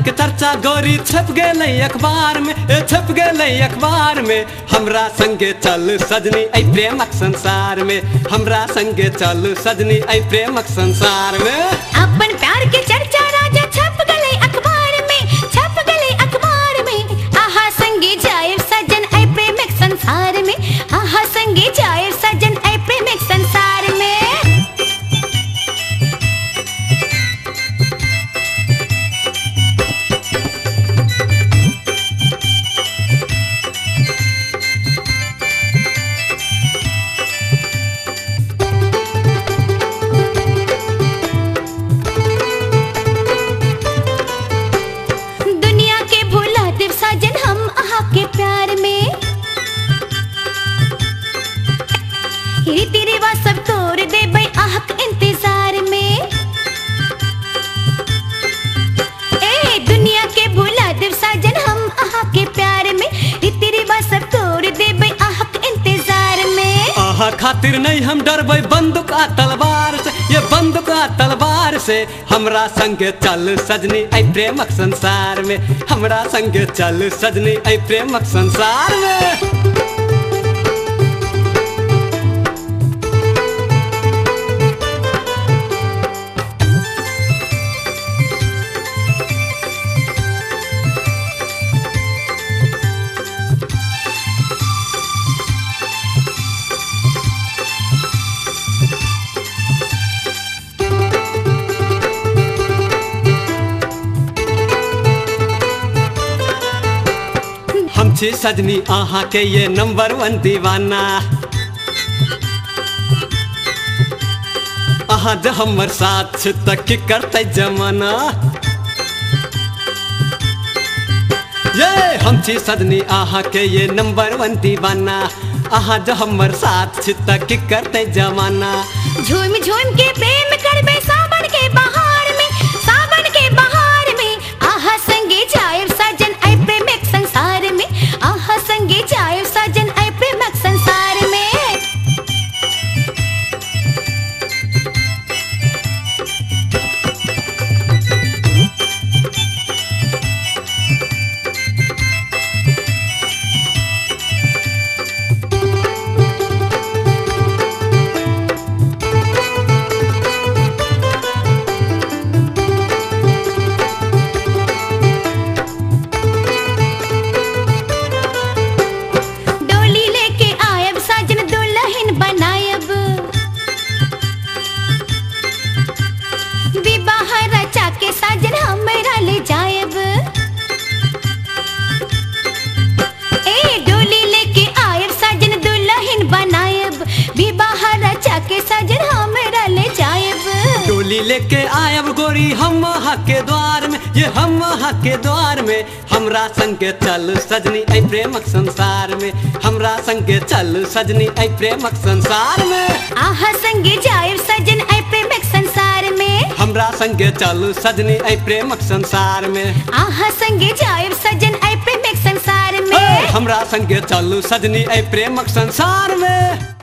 के चर्चा गोरी छप गेलै अखबार में, छप गेलै अखबार में। हमरा संगे चल सजनी ऐ प्रेमक संसार में, हमरा संगे चल सजनी ऐ प्रेमक संसार में। अपन प्यार के चर्चा राजा छप गले अखबार में, छप गले अखबार में। आहा संगे जाए सजन ऐ प्रेमिक संसार में, आहा संगे जाए सजन ऐ प्रेमिक संसार में। रीति रिवाज सब तोड़ दे भाई आहक इंतजार में। ए दुनिया के भुला देव साजन हम आहा के प्यार में, रीति रिवाज सब तोड़ दे भाई आहक इंतजार में। आहा खातिर नहीं हम डरबै बंदूक आ तलवार से, ये बंदूक आ तलवार से। हमरा संगे चल सजनी ऐ प्रेमक संसार में, हमरा संगे चल सजनी ऐ प्रेमक संसार में। हम छी सजनी आहा के ये नंबर 1 दीवाना। आहा ज हमर साथ छ त की करते जमाना। ये हम छी सजनी आहा के ये नंबर 1 दीवाना। आहा ज हमर साथ छ त की करते जमाना। झूम झूम के प्रेम करबे सावन के बहार में, सावन के बहार में। आहा संगे जाए सजन ऐ प्रेमिक संसार में, आहा संगे जाए सजन ऐ प्रेमिक संसार में। डोली लेके आयब गोरी हम आहा के द्वार में, ये हम आहा के द्वार में। हमरा संगे चल सजनी ऐ प्रेमक संसार में, हमरा संगे चल सजनी ऐ प्रेमक संसार में। आहा संगे जाए सजन ऐ प्रेमिक संसार में, हमरा संगे चल सजनी ऐ प्रेमक संसार में। आहा संगे जाए सजन ऐ प्रेमिक संसार में। हमरा संगे चल सजनी ऐ प्रेमक संसार में।